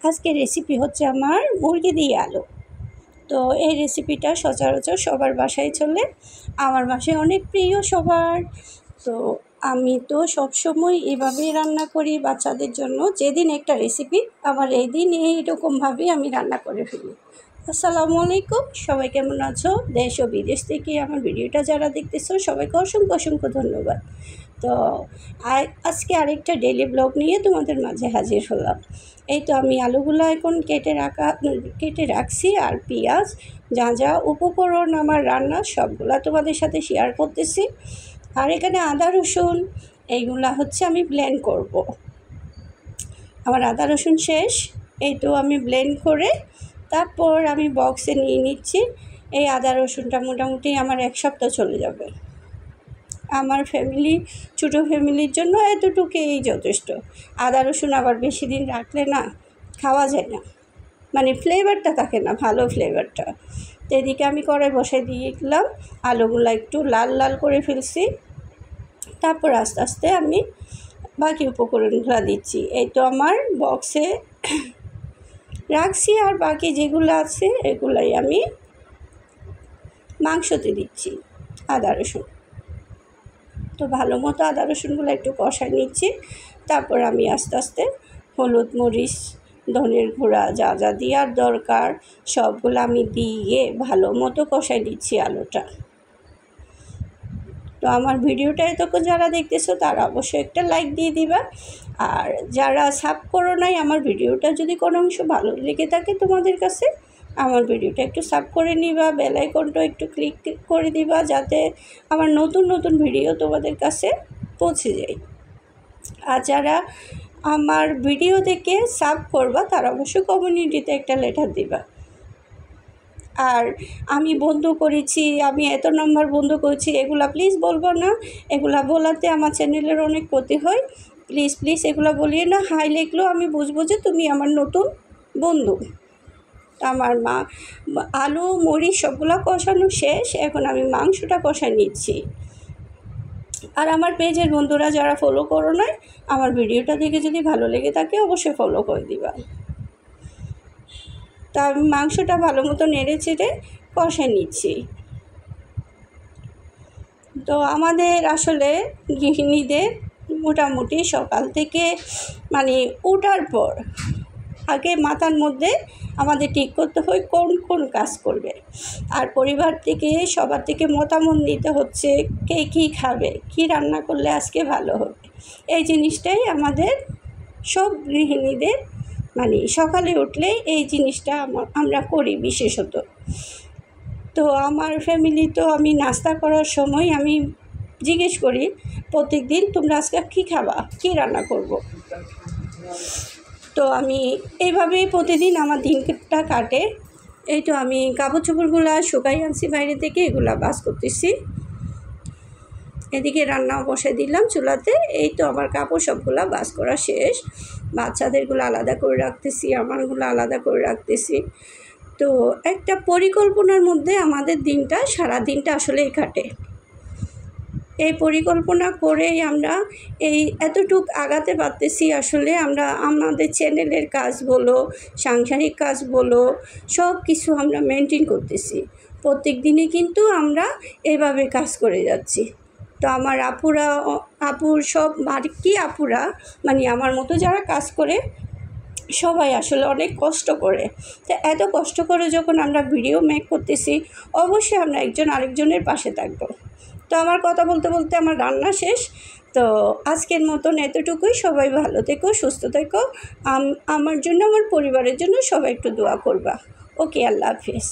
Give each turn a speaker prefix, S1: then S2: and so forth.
S1: আজকের রেসিপি হচ্ছে আমার মুরগি দিয়ে আলু। তো এই রেসিপিটা সচরাচর সবার বাসায় চলে, আমার বাসায় অনেক প্রিয় সবার। তো আমি তো সবসময় এভাবেই রান্না করি বাচ্চাদের জন্য। যেদিন একটা রেসিপি, আমার এই দিন এইরকমভাবেই আমি রান্না করে ফেলি। আসসালামু আলাইকুম, সবাই কেমন আছো? দেশ ও বিদেশ থেকে আমার ভিডিওটা যারা দেখতেছো সবাইকে অসংখ্য অসংখ্য ধন্যবাদ। তো আজকে আরেকটা ডেইলি ব্লগ নিয়ে তোমাদের মাঝে হাজির হলাম। এই তো আমি আলুগুলো এখন কেটে রাখছি, আর পেঁয়াজ যা যা উপকরণ আমার রান্না সবগুলা তোমাদের সাথে শেয়ার করতেছি। আর এখানে আদা রসুন এইগুলা হচ্ছে আমি ব্লেন্ড করব। আমার আদা রসুন শেষ, এই তো আমি ব্লেন্ড করে তারপর আমি বক্সে নিয়ে নিচ্ছি। এই আদা রসুনটা মোটামুটি আমার 1 সপ্তাহ চলে যাবে। আমার ছোটো ফ্যামিলির জন্য এতটুকুই যথেষ্ট। আদা রসুন আবার বেশি দিন রাখলে না খাওয়া যায় না, মানে ফ্লেভারটা থাকে না, ভালো ফ্লেভারটা। তো এদিকে আমি কড়াই বসাই দিয়ে দিলাম, আলুগুলো একটু লাল লাল করে ফেলছি। তারপর আস্তে আস্তে আমি বাকি উপকরণগুলো দিচ্ছি। এই তো আমার বক্সে রাখছি, আর বাকি যেগুলো আছে এগুলাই আমি মাংসতে দিচ্ছি আদা রসুন। তো ভালো মতো আদা রসুনগুলো একটু কষাই নিচ্ছি। তারপর আমি আস্তে আস্তে হলুদ, মরিচ, ধনের গুঁড়া যা যা দেওয়ার দরকার সবগুলো আমি দিয়ে ভালো মতো কষাই নিচ্ছি আলুটা। তো আমার ভিডিওটা এতক্ষণ যারা দেখতেছো তারা অবশ্যই একটা লাইক দিয়ে দিবা, আর যারা সাব করো নাই আমার ভিডিওটা যদি কোনো অংশ ভালো লেগে থাকে তোমাদের কাছে, আমার ভিডিওটা একটু সাব করে নিবা, বেল আইকনটা একটু ক্লিক করে দিবা, যাতে আমার নতুন নতুন ভিডিও তোমাদের কাছে পৌঁছে যায়। আর যারা আমার ভিডিও দেখে সাব করবা তারা অবশ্যই কমিউনিটিতে একটা লেটার দিবা। আর আমি বন্ধ করেছি, আমি এত নম্বর বন্ধ করেছি, এগুলা প্লিজ বলবো না। এগুলা বলাতে আমার চ্যানেলের অনেক ক্ষতি হয়। প্লিজ প্লিজ এগুলো বলিয়ে না। হাই লিখলেও আমি বুঝবো যে তুমি আমার নতুন বন্ধু। আমার আলু মরিচ সবগুলো কষানো শেষ, এখন আমি মাংসটা কষাই নিচ্ছি। আর আমার পেজের বন্ধুরা যারা ফলো করো না, আমার ভিডিওটা দেখে যদি ভালো লেগে থাকে অবশ্যই ফলো করে দিবা। তা আমি মাংসটা ভালো মতো নেড়ে চেড়ে কষে নিচ্ছি। তো আমাদের আসলে গৃহিণীদের মোটামুটি সকাল থেকে মানে ওঠার পর আগে মাথার মধ্যে আমাদের ঠিক করতে হয় কোন কোন কাজ করবে, আর পরিবার থেকে সবার থেকে মতামত নিতে হচ্ছে কে কী খাবে, কী রান্না করলে আজকে ভালো হবে। এই জিনিসটাই আমাদের সব গৃহিণীদের মানে সকালে উঠলে এই জিনিসটা আমরা করি বিশেষত। তো আমার ফ্যামিলি তো আমি নাস্তা করার সময় আমি জিজ্ঞেস করি প্রত্যেক দিন তোমরা আজকে কী খাবা, কী রান্না করব। তো আমি এইভাবেই প্রতিদিন আমার দিনটা কাটে। এই তো আমি কাপড় চোপড়গুলো শুকাই আনছি বাইরে থেকে, এগুলা বাস করতেছি। এদিকে রান্নাও বসে দিলাম চুলাতে। এই তো আমার কাপড় সবগুলা বাস করা শেষ। বাচ্চাদেরগুলো আলাদা করে রাখতেছি, আমারগুলো আলাদা করে রাখতেছি। তো একটা পরিকল্পনার মধ্যে আমাদের সারা দিনটা আসলেই কাটে। এই পরিকল্পনা করেই আমরা এই এতটুক আগাতে পারতেছি। আসলে আমরা আমাদের চ্যানেলের কাজ বলো, সাংসারিক কাজ বলো, সব কিছু আমরা মেনটেন করতেছি। প্রত্যেক দিনে কিন্তু আমরা এভাবে কাজ করে যাচ্ছি। তো আমার আপুর সব আপুরা মানে আমার মতো যারা কাজ করে সবাই আসলে অনেক কষ্ট করে। তো এত কষ্ট করে যখন আমরা ভিডিও মেক করতেছি অবশ্যই আমরা একজন আরেকজনের পাশে থাকবো। তো আমার কথা বলতে বলতে আমার রান্না শেষ। তো আজকের মতন এতটুকুই। সবাই ভালো থেকো, সুস্থ থেকো। আমার জন্য, আমার পরিবারের জন্য সবাই একটু দোয়া করবা। ওকে, আল্লাহ হাফেজ।